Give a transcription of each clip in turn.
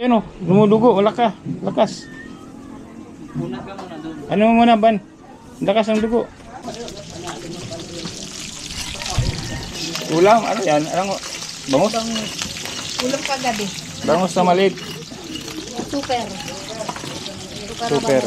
Ano, dumudugo, wala ka, lakas. Ano mo muna, Ban? Lakas ang dugo. Ulam, ano yan? Anong bangus? Ulam kagabi. Bangus na maliit. Super. Super.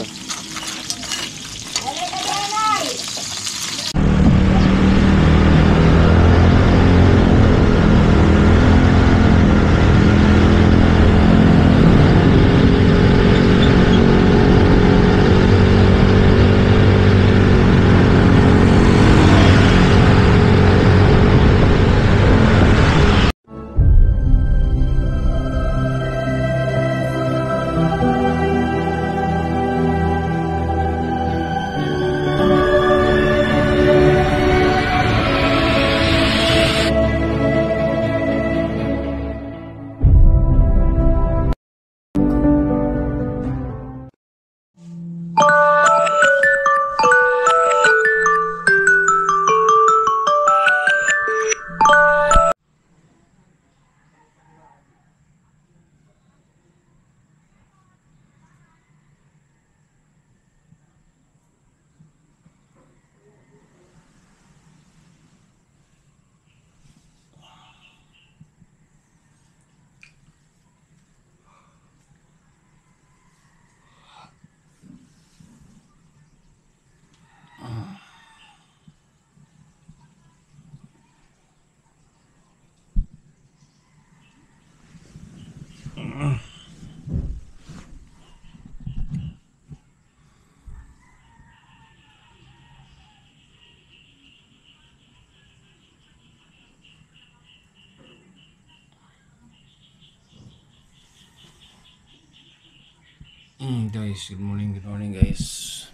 Guys, good morning guys.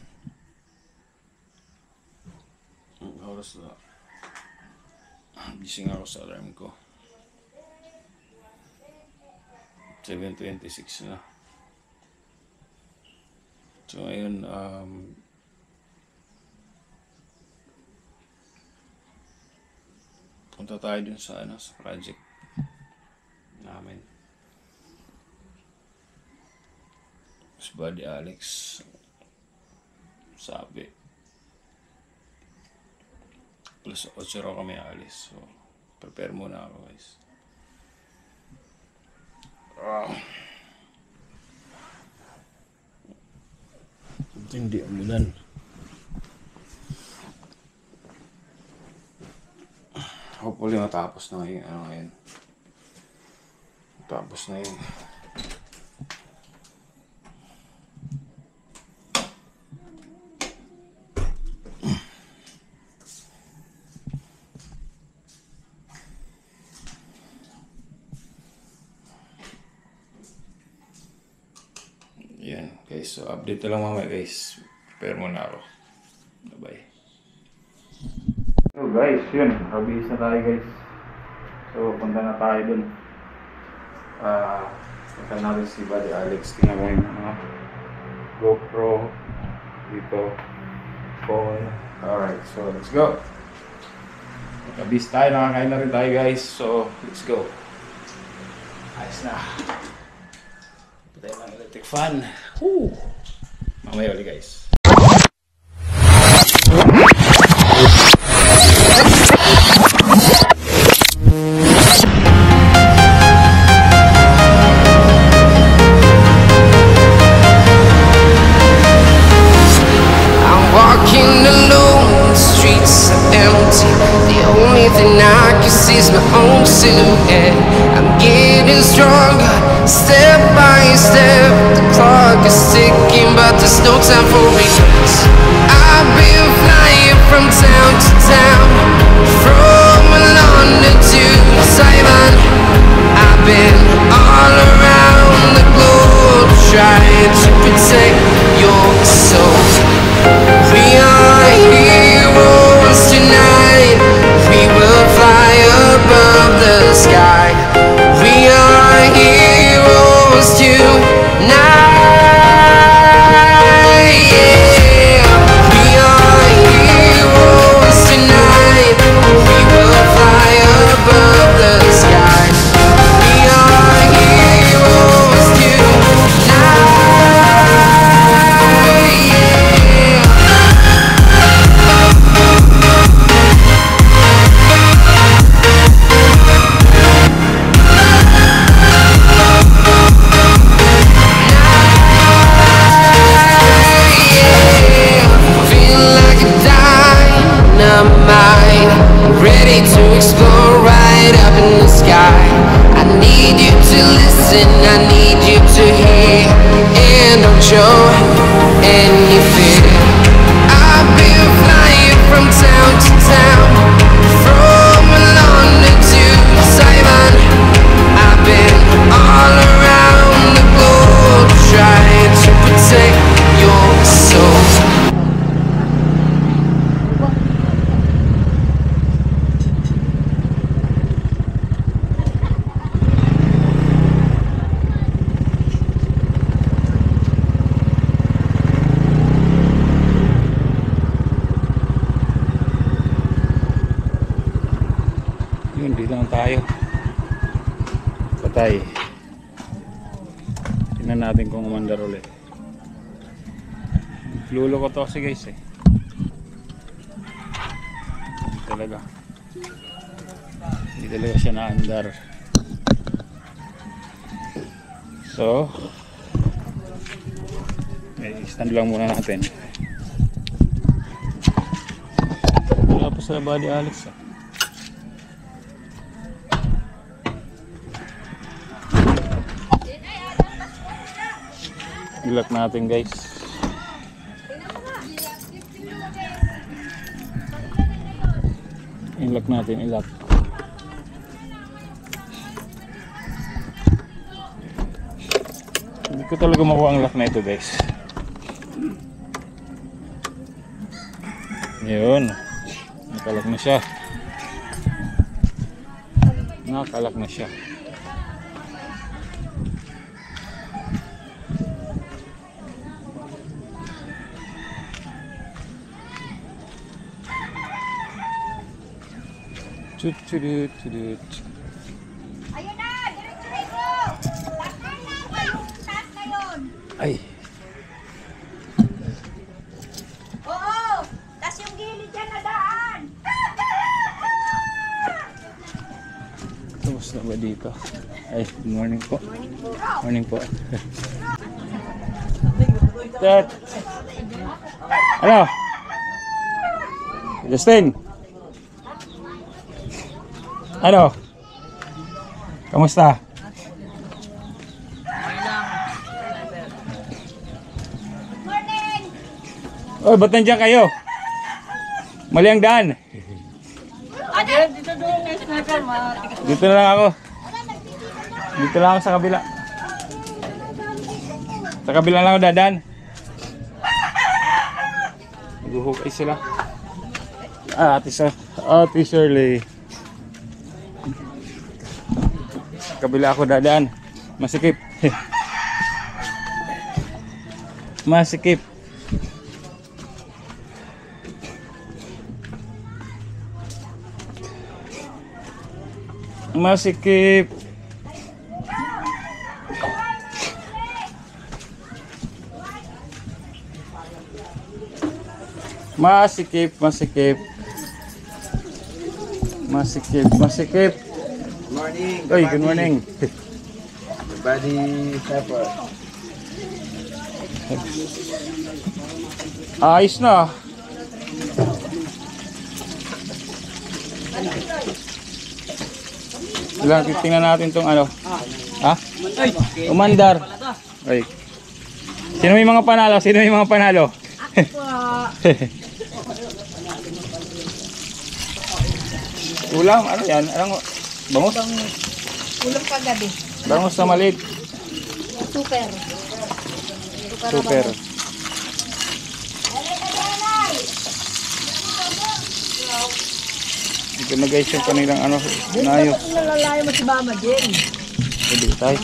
Ang oras na. Gising ako sa alarm ko. 7:26 na. So ngayon, punta tayo dun sa sa project namin. Si Buddy Alex sabi plus 8 raw kami alis, so prepare muna ako guys. Hindi umulan. Hopefully matapos na yung ngayon. Tapos na yun. Yan guys, so update na lang mamaya guys. Prepare muna ako. Bye bye. So guys, yun, habis na tayo guys. So punta na tayo dun. Punta natin si Buddy Alex. Tingnan mo yung GoPro dito, phone. Alright, so let's go. Habis tayo, nakakain na rin tayo guys. So let's go. Ayos na. Tayo ng electric fan. Woo! Mamaya ulit guys. I'm walking alone, the streets are empty. The only thing I can see is my own silhouette. I'm getting stronger, step by step. The clock is ticking, but there's no time for regrets. I've been flying from town to town, from London to Taiwan. I've been all around the globe, trying to protect your soul. We are heroes tonight. We will fly above the sky. We are heroes tonight. Yeah. need you to hear, and don't show any fear. I've been flying from town to town, from London to Taiwan. I've been all around the globe trying to protect your soul. Yun, dito lang tayo. Patay. Tingnan natin kung umandar ulit. Lulo ko to kasi guys eh. Hindi talaga siya naandar. So stand lang muna natin. Wala pa sa body Alex ah. Ilak natin guys. Ilak natin, ilak. Hindi ko talaga makuha ang lock na ito guys. Yun. Nakalak na siya. Nakalak na siya. Ayun na! Diretso mo! Taas na kayo! Taas na yun! Ay. Oo! Taas yung gilid dyan na daan! Kamusta ba dito? Ay, good morning po. Morning po. Dad. Ano? Justin. Ano? Kamusta? Morning! Oh, ba't nandiyan kayo? Mali ang daan. Dito na lang ako. Dito lang ako sa kabila. Sa kabila lang ako dadaan. Naghuhukay sila. Ate Shirley. Kabila ako dadaan. Masikip. Masikip. Masikip. Masikip, masikip. Masikip, masikip. Morning. Oy, good morning. Body pepper. Ayos na. Ilang titingnan natin tong ano. Ha? Umandar. Ay. Sino may mga panalo? Sino may mga panalo? Ulam, ano yan? Anong bangus? Ulam kagabi. Bangus na maliit. Super. Super. Ito na guys yung kanilang ano, naayos. Nalalayo mo si Mama Jen. Pwede tayo.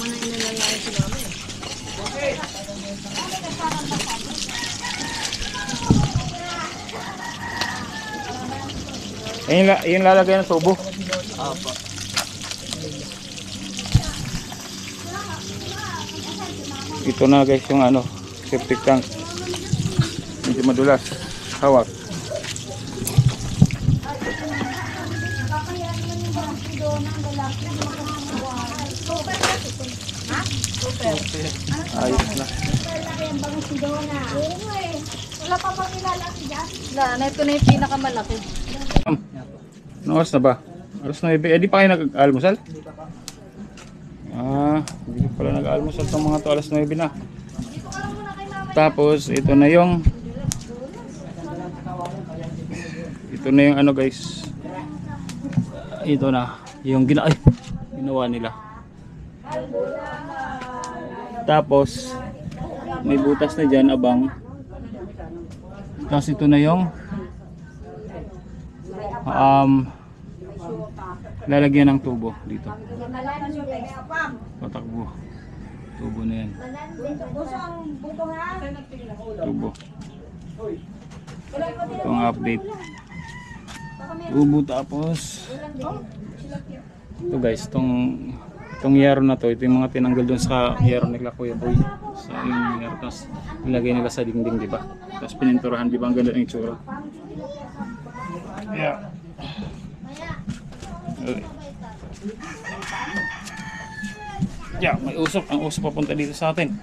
Ayun lalagay ng tubo. Opo. Ito na guys yung ano, septic tank. Medyo madulas. Hawak. Ayos na. Wala pa bang ilalaki dyan? Ito na yung pinakamalaki. Ano oras na ba? Oras na ibig. Eh di pa kayo nag-almusal? Hindi ko pala nag-almusal itong mga to, alas 9 na. Tapos ito na yung ano guys, ito na yung ginawa nila. Tapos may butas na dyan, abang. Tapos ito na yung lalagyan ng tubo dito. Patakbo. Tubo na yan. Tubo. Itong update. Tubo, tapos ito guys, itong yero na to, ito yung mga tinanggal dun sa yero nila Kuya Boy. So yung yero, tapos nilagay nila sa dingding, diba? Tapos pininturahan, diba? Ang ganda ng itsura. Yeah. Yeah, may usok. Ang usok papunta dito sa atin.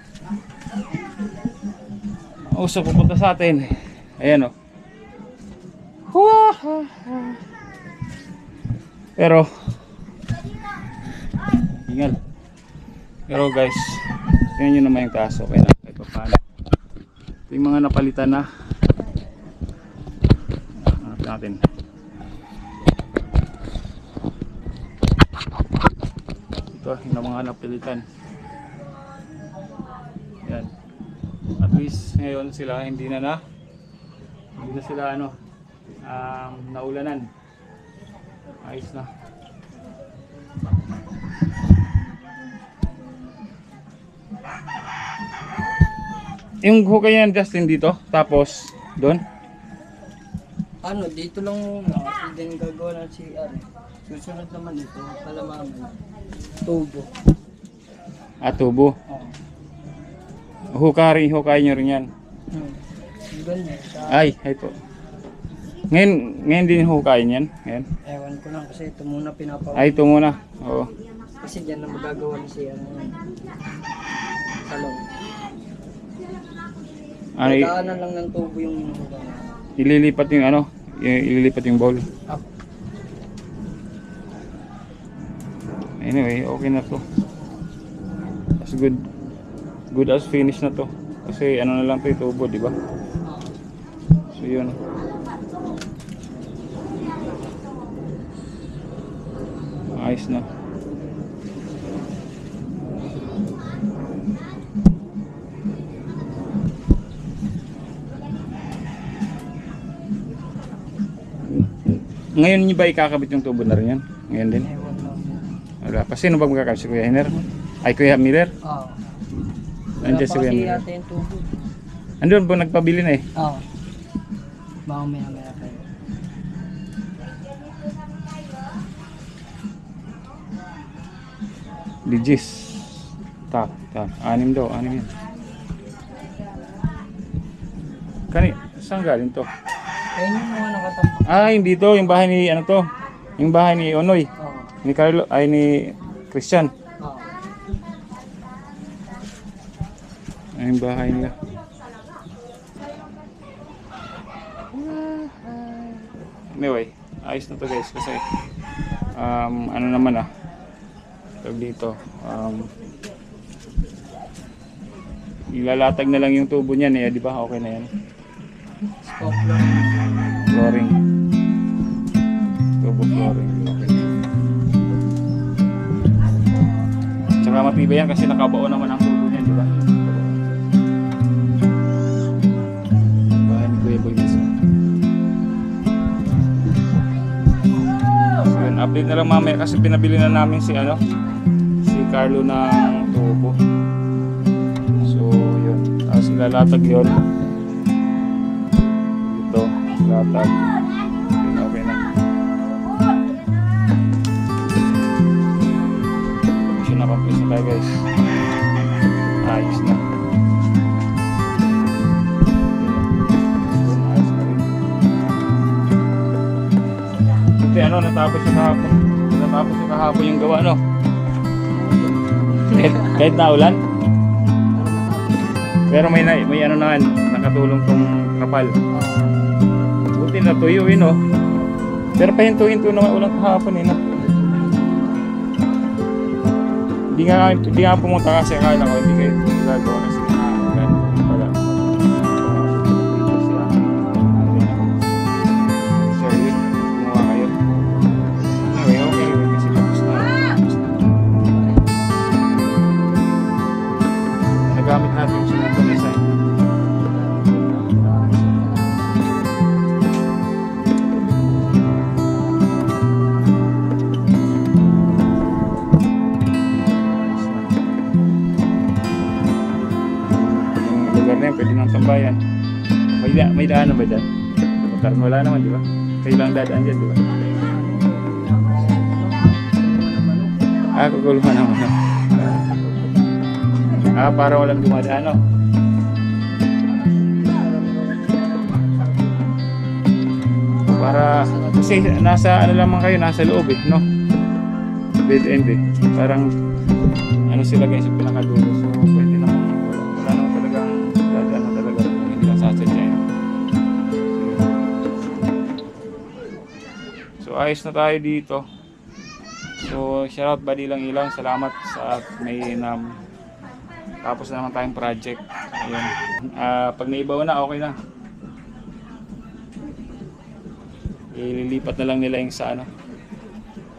Ang usok papunta sa atin. Ayan o. Pero ingal. Pero guys, tingnan nyo naman yung taas. Okay na. Kahit pa paano. Ito yung mga napalitan na. Hanapin natin. Ito yung mga napilitan. Yan. At least ngayon sila hindi na sila naulanan. Ayos na. Yung hukay yan, Justin, dito. Tapos doon. Ano, dito lang muna. Then gagawa ng CR. Susunod naman dito. Palamaman. Tubo. Tubo. Oo. Hukay nyo rin yan. Ganyan. Ay po. Ngayon din hukayin yan. Ngayon. Ewan ko lang kasi ito muna pinapawala. Ito muna. Oo. Kasi dyan na magagawa ng CR. Salon. Daanan lang ng tubo yung ililipat yung ililipat yung bowl. Up. Anyway, okay na to. As good as finish na to. Kasi ano na lang to, tubo, di ba? So yun. Ayos na. Ngayon niyo ba ikakabit yung tubo na rin yan? Ngayon din? Ewan lang. Wala pa. Sino ba magkakabit? Si Kuya Hiner? Ay, Kuya Miller? Oo. Nandiyan si Kuya Miller. Kasi yung tubo. Andun po, nagpabili na eh. Oo. Baka maya kayo. Digis. Tak. 6 daw, 6 yan. Saan galing to? Ayun yung mga nakatampak. Yung dito, yung bahay ni ano to? Yung bahay ni Onoy. Oo. Ni Carlo, ay ni Christian. Oo. Ay, yung bahay nila. Anyway, ayos na to guys kasi ano naman tawag dito, ilalatag na lang yung tubo niyan di ba? Okay na yan. Flooring. Tubo flooring. Okay. Tsaka matibay yan kasi nakabao naman ang tubo niyan, di ba? Bahay ni Kuya Boy mismo. So yun, update na lang mamaya kasi pinabili na namin si Carlo ng tubo. So yun, tapos ilalatag yun. Latag. Okay na. Mission accomplished na tayo guys. Ayos na. Ayos na rin. Buti natapos yung kahapon. Natapos yung kahapon yung gawa kahit naulan. Pero may nakatulong tong kapal. Natuyo pero pahinto-hinto naman ulang kahapon Hindi nga pumunta kasi akala ko hindi kayo gagawa kasi nakakagan. Wala. Sorry, gumawa kayo. Anyway, okay rin kasi tapos na. Nagamit natin yung sunod na sign. Pwede nang tambayan. May daanan ba dyan? Parang wala naman, di ba? Kayo lang dadaan dyan, di ba? Kaguluhan naman. Para walang dumadaan, no? Para, kasi nasa, ano lamang kayo, nasa loob eh, no? Dead end eh. Parang, ano sila guys, yung pinakadulo. So, pwede naman, wala naman talagang dadaan na talaga kung hindi lang sasadya yun. So, ayos na tayo dito. So, shoutout Buddy Lang Ilang. Salamat sa may tapos na naman tayong project. Ayun. Pag naibaw na, okay na. Ililipat na lang nila yung sa ano.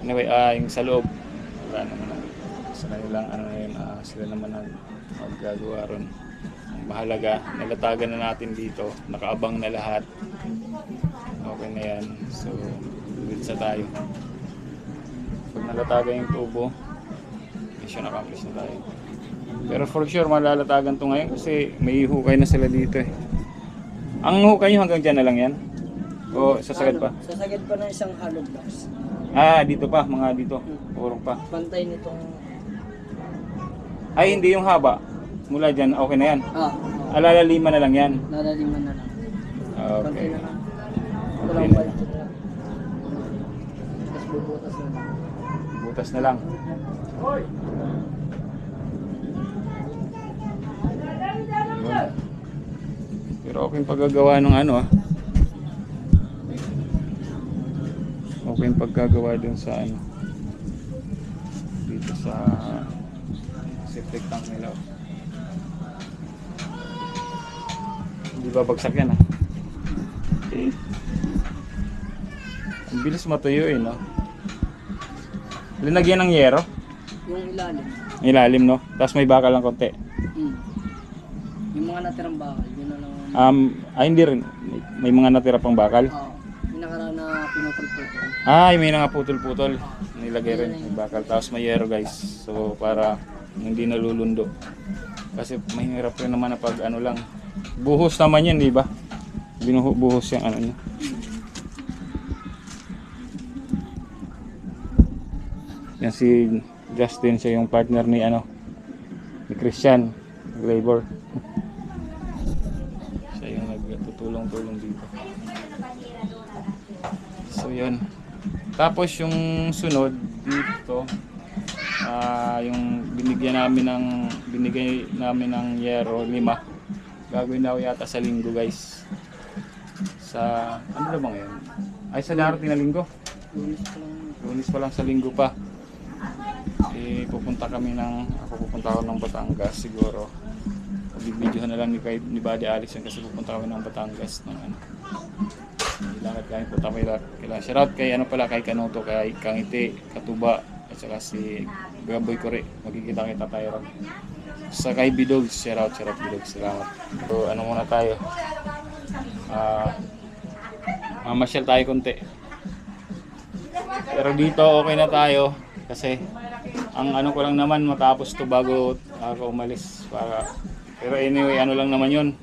Anyway, yung sa loob. Wala naman. Sa kanilang ano na yun, sila naman ang maggagawa ron. Ang mahalaga, nalatagan na natin dito. Nakaabang na lahat. Okay na yan. So, ulit sa tayo. Pag nalatagan yung tubo, mission accomplished na tayo. Pero for sure, malalatagan to ngayon kasi may hukay na sila dito eh. Ang hukay nyo hanggang dyan na lang yan? O sasagad pa? Sasagad pa ng isang hollow blocks. Dito pa, mga dito. Purong pa. Pantay nitong... Ay, hindi yung haba. Mula dyan, okay na yan. Alalaliman na lang yan. Lalaliman na lang. Pantay Okay. na lang. Okay Walang na. balik na lang. Tapos bubutas na lang. Butas na lang. Yun. Pero okay yung paggagawa ng ano Okay yung paggagawa dun sa ano. Dito sa septic tank nila. Hindi ba bagsak yan Ang bilis matuyo no? Linagyan ng yero? Yung ilalim. Ilalim no? Tapos may bakal lang konti. Yung mga natirang bakal, yun na lang. Hindi rin. May mga natira pang bakal. Yung nakaraan na pinutol-putol. Yung may mga putol-putol. Nilagay rin may bakal. Tapos may yero guys. So para hindi nalulundo. Kasi mahirap rin naman na pag ano lang. Buhos naman yan, di ba? Buhos yung ano niya. Yan si Justin, siya yung partner ni ni Christian Labor. Siya yung nagtutulong-tulong dito. So yun. Tapos yung sunod dito, yung binigay namin ng yero 5. Gagawin daw yata sa linggo guys. Sa ano na bang yun? Ay sa darating na linggo. Lunes pa lang sa linggo pa. Pupunta ako ng Batangas siguro. Bibidyohan na lang ni Buddy Alex yun kasi pupunta kami ng Batangas ng Kailangan kami punta kailangan shoutout kay kay Kanuto, kay Kangiti, Katuba at saka si Gaboy Kore. Magkikita tayo ron. Sa kay Bidog, shoutout Bidog, salamat. So muna tayo. Mamasyal tayo konti. Pero dito okay na tayo kasi ang ko lang naman matapos to bago ako umalis pero anyway lang naman yun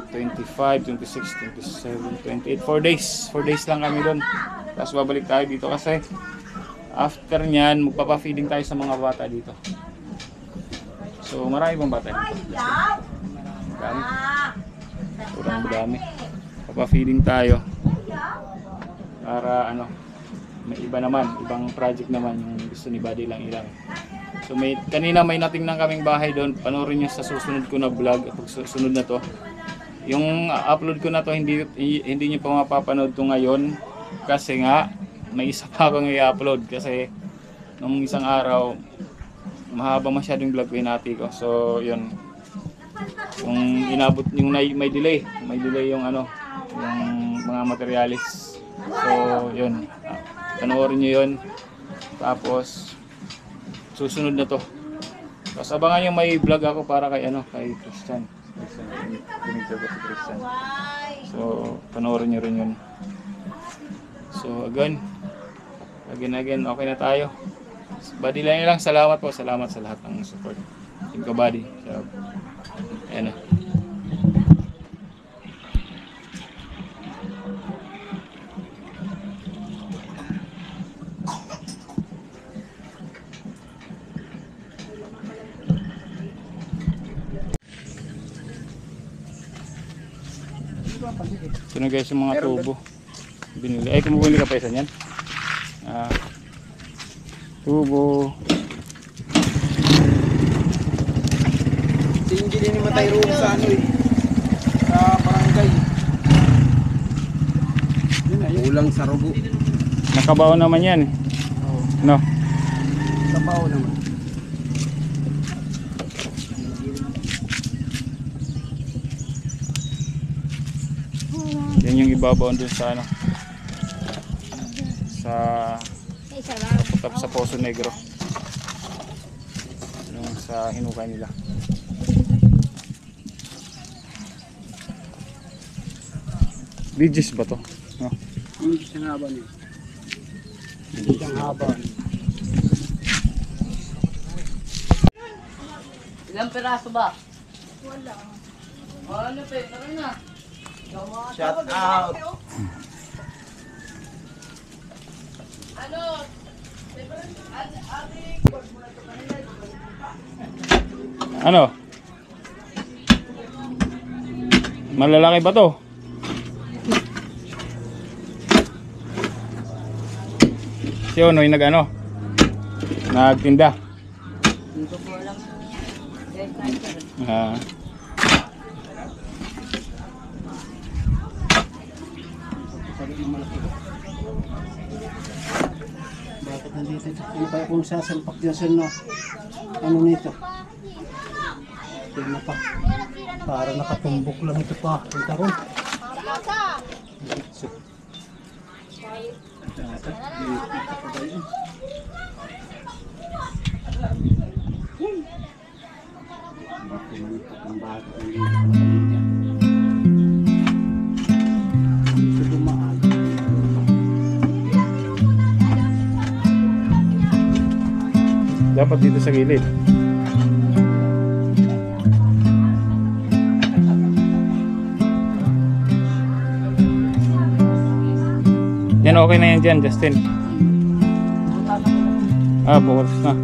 25, 26, 27, 28 4 days lang kami doon tapos babalik tayo dito kasi after nyan magpapa-feeding tayo sa mga bata dito so marami pang bata dito dami papa-feeding tayo para may ibang project naman yung gusto ni Buddy Lang Ilang. So kanina may natingnan kaming bahay doon, panoorin niyo sa susunod ko na vlog, susunod na to. Yung upload ko na to hindi niyo pa mapapanood to ngayon kasi nga may isa pa akong i-upload kasi nung isang araw, mahaba masyadong vlog ko hinati ko. So, yun. Yung inabot, yung may delay yung ano, yung mga materialis. So, yun. Panoorin nyo yun. Tapos, susunod na to. Tapos abangan nyo may vlog ako para kay ano, kay Christian. Pinigsa ko si Christian. So, panoorin nyo rin yun. So, again, okay na tayo. Buddy lang, salamat po. Salamat sa lahat ng support. Team Kabady. So, ayan na. Ito na guys yung mga tubo. Binili. Ay, kumubili ka pa isa niyan. Tubo. Si Injili ni Matay roon sa ano eh. Sa barangay. Kulang sa rugo. Nakabaon naman yan. No? Sabaw naman. Yan yung ibabaon dun sa ano. Sa tapos sa Poso Negro. Yung sa hinukay nila. Bridges ba to? No? Hindi siyang haba niya. Hindi siyang haba. Ilang piraso ba? Wala. Ano pa, tara na. Shout out. Ano? Malalaki ba to? Si Ono yung nag-ano? Nagtinda. Dito po lang. Bakit nandito? Ano kaya kung sasalpak dyan sa no? Ano nito? Tingnan pa. Para nakatumbok lang ito pa. Ang tarong. Dapat dito sa gilid. Yan, okay na yan dyan, Justin. Bukas na.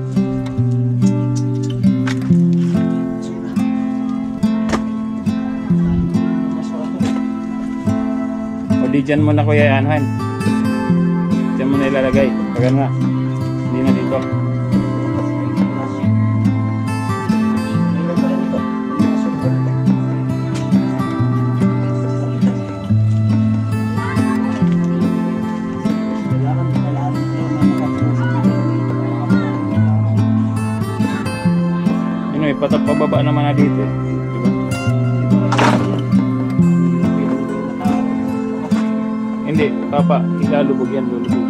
O di dyan mo na kuya, anuhan. Dyan mo na ilalagay. Pag ano na. Hindi na dito. Pababa naman na dito, diba? Hindi, papa, ilalubog yan, lulubog.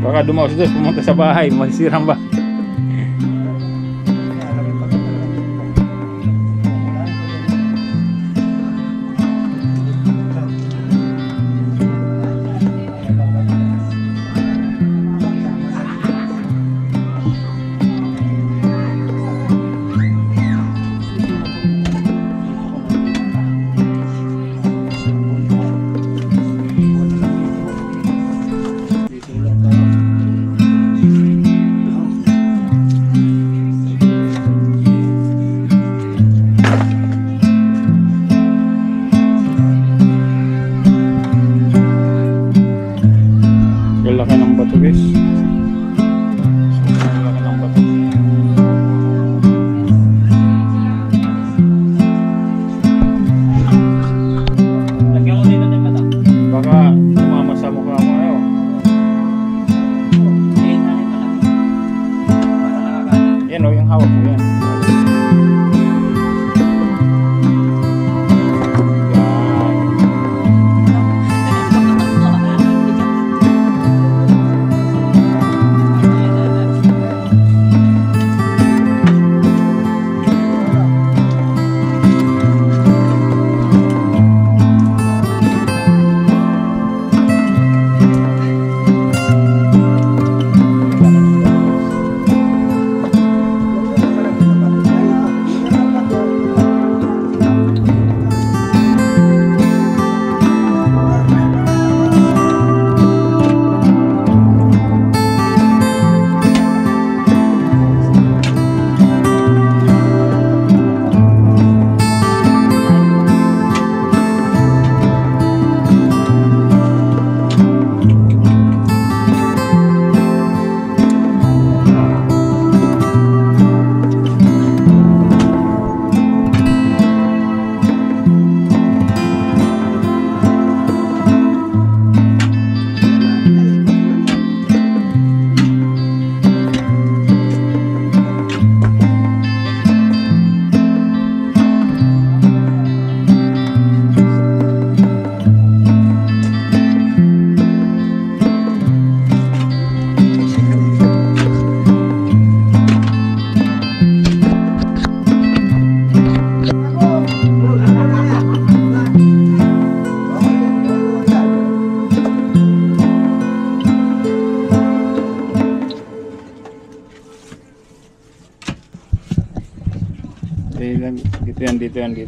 Baka dumaw si Diyos, pumunta sa bahay, masisirang ba? guys. Sobrang laki ng bato. Lagyan ko dito ng mata. Baka tumama sa mukha mo ayaw. Eh, ano yung malaki? Para nakakana. Yan o, yung hawak mo yan.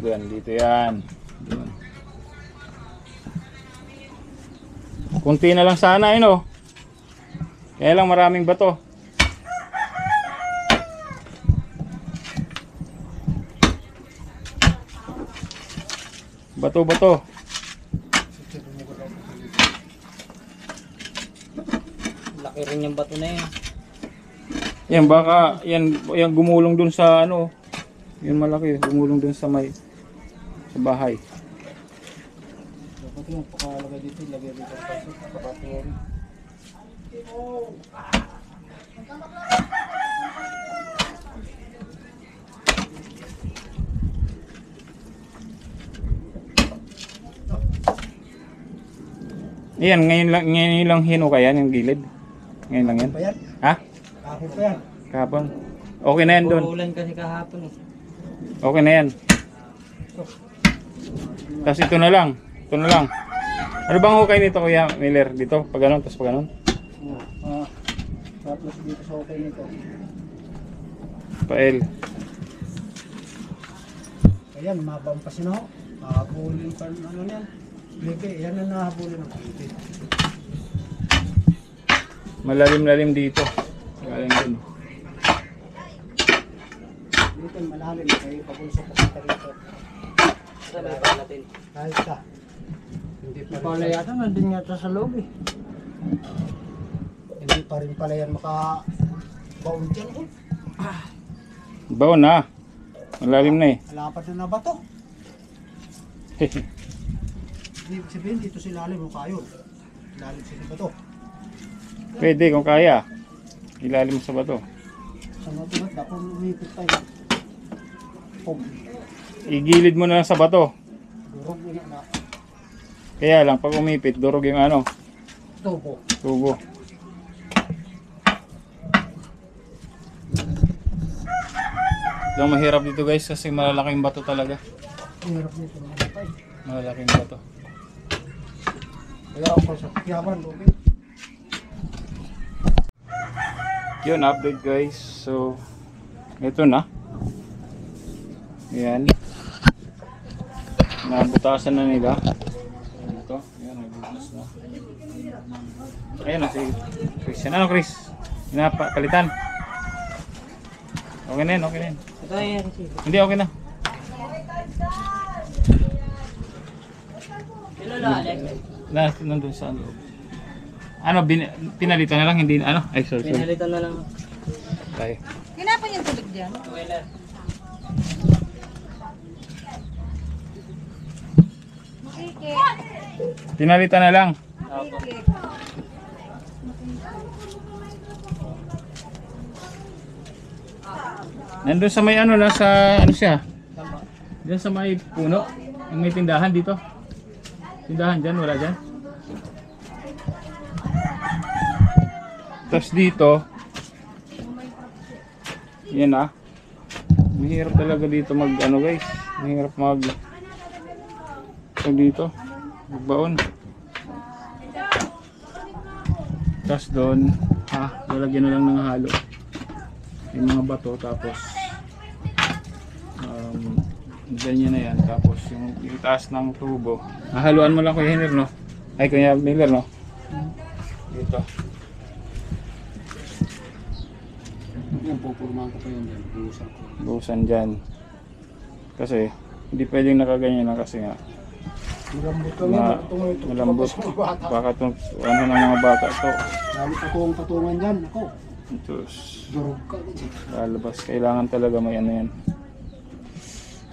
Yan. Dito yan. Kunti na lang sana yun oh. Kaya lang maraming bato. Bato. Laki rin yung bato na yun. Yan baka yan gumulong dun sa ano. Yun malaki, gumulong dun sa bahay. Dapat yung pakalagay dito, lagay dito ang paso, kapatuloy. Yan, ngayon lang hino kaya yung gilid. Ngayon lang yan. Pa yan? Ha? Kahapon pa yan. Kahapon. Okay na yan doon. Ulan kasi kahapon eh. Okay na yan. Tapos ito na lang. Ano bang hukay nito Kuya Miller? Dito, pag ganun, tapos pag ganun. Tapos dito sa okay nito. Pael. Ayan, mabang pa sino. Habulin pa ano yan. Lipi, yan ang nahabulin ng lipi. Malalim dito. Galing dun. Dito malalim, kaya pabulso pa kita rito. Saan may pa natin? Kahit ka. Hindi pa Pala rin, yata nandun yata sa loob eh. hindi pa rin pala yan makabaon dyan. Baon na. Malalim na eh. Malapad na ba to? Ibig sabihin dito si lalim mo kayo. Lalim sila ba to? Pwede kung kaya. Ilalim sa bato. Sa mga tumat na kung umipit tayo. Pum. Igilid mo na lang sa bato. Durog yun na. Kaya lang pag umipit, durog yung ano, Tubo. tubo. Ito mahirap dito guys kasi malalaking bato talaga. Hirap nito mga patay. Malalaking bato. Kaya ako sa kiyaman, lubid. Yun, update guys. So, ito na. Ayan. Nabutasan na nila. Ito. Ayan, nabutas na. Ayan na si Chris. Ano Chris? Palitan. Okay na yan, okay na yan. Ito yan kasi. Hindi, okay na. Kilo na Alex. Nandun sa loob. Ano, pinalitan na lang, hindi ano? Ay, sorry. Pinalitan na lang. Tayo. Hinapan yung tubig dyan. Makikik. Pinalitan na lang. Makikik. Nandun sa may ano, nasa ano siya? Diyan sa may puno. Yung may tindahan dito. Tindahan dyan, wala dyan. Tapos dito, yan ah. Mahirap talaga dito mag ano guys. Mahirap mag dito. Magbaon. Tapos doon, lalagyan na lang ng halo. Yung mga bato tapos ganyan na yan. Tapos yung taas ng tubo. Haluan mo lang Kuya Henry, no? Ay Kuya Miller, no? Dito. Yan, pupurmahan ko pa yun dyan. Buhusan ko. Buhusan dyan. Kasi hindi pwedeng nakaganyan na kasi nga Malambot lang yan. malambot. Baka itong ano ng mga bata to. Lalo patungan dyan. Ako. Tapos Durog ka. lalabas. Kailangan talaga may ano yan.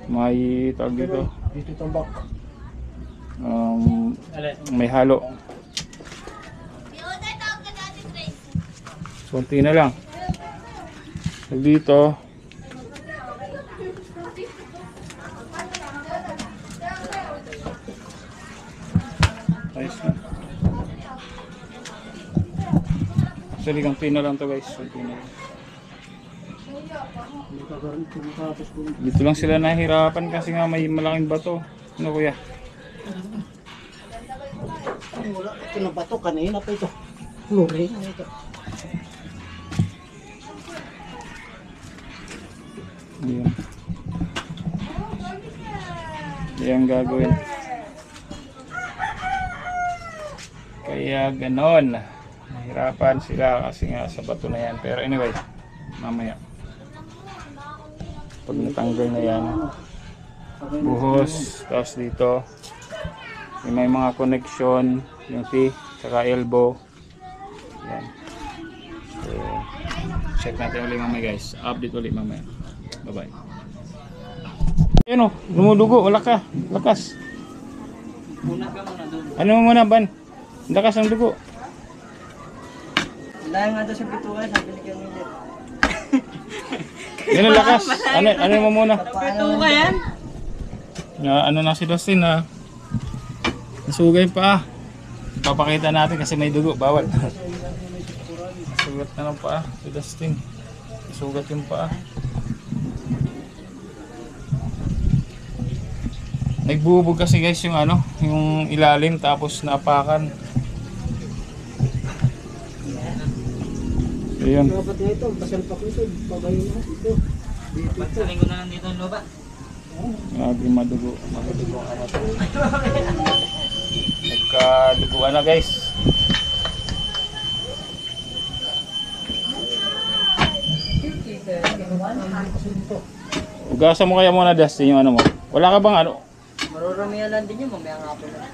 May tawag dito. Dito tambak. May halo. Kunti na lang. Dito. Ayos na. Actually, kunti na lang to guys. Kunti na lang. Dito lang sila nahihirapan kasi nga may malaking bato. Ano kuya? Wala. Ito na bato. Kanina pa ito. Flooring. Ito. Ayan. Ayan gagawin. Kaya ganon. Nahirapan sila kasi nga sa bato na yan. Pero anyway, mamaya. Pag natanggal na yan, buhos, tapos dito may mga connection, yung T, saka elbow. Yan. So, check natin ulit mamaya guys. Update ulit mamaya. Bye bye. Ayun o, lumudugo, wala ka, lakas. Muna ka muna doon. Ano mo muna ban? Lakas ang dugo. Dahil nga doon sa pitukan, sabi ni Kuya Miller. Yan ang lakas. Ano mo muna? Pitukan yan? Ano na si Dustin na nasugay pa. Papakita natin kasi may dugo, bawal. Sugat na ng paa si Dustin. Sugat yung paa. Nagbubog kasi guys yung ano, yung ilalim tapos napakan. Ayun. Dapat na ito. Pasalpak nito. Pagayin na ito. Pagsaling ko na lang dito ang lupa. Grabe madugo. Madugo ang ano to. Nagkaduguan na guys. Ugasan mo kaya muna Dustin yung ano mo. Wala ka bang ano? Maruramihan lang din yun, mamaya nga po lang.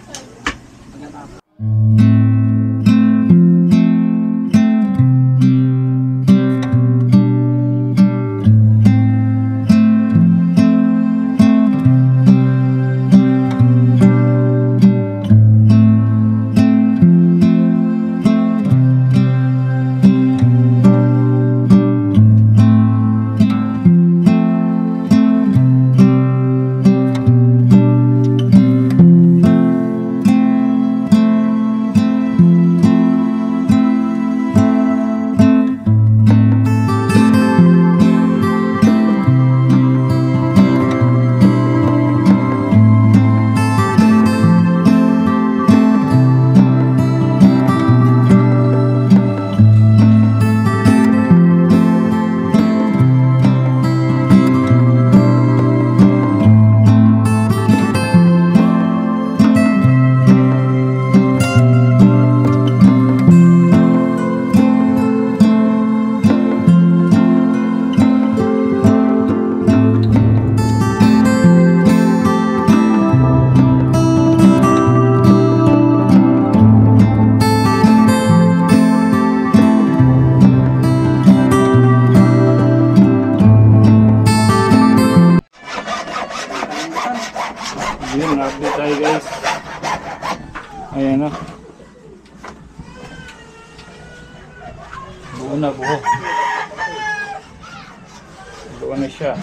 Ayan na. Buo na, buo. Buo na siya.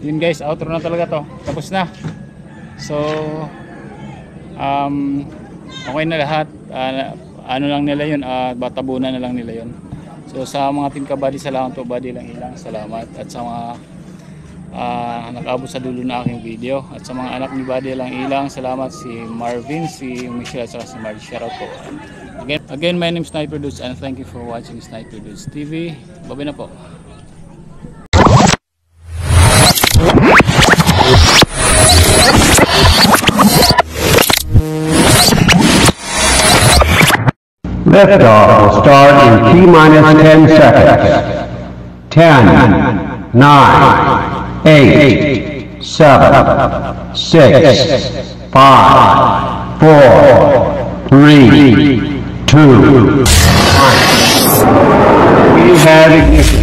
yun guys, outro na talaga to. Tapos na. So okay na lahat. Ano lang nila yun, batabunan na lang nila yun. So sa mga team kabady, salamat po Buddy Lang Ilang, salamat. At sa mga nakaabot sa dulo na aking video, at sa mga anak ni Buddy Lang Ilang, salamat. Si Marvin, si Michelle, at si Margie, shoutout po. Again, my name is Sniper Dudes and thank you for watching Sniper Dudes TV. Bye na po. Liftoff will start in T-minus 10 seconds. 10, 9, 8, 7, 6, 5, 4, 3, 2, 1. We have ignition.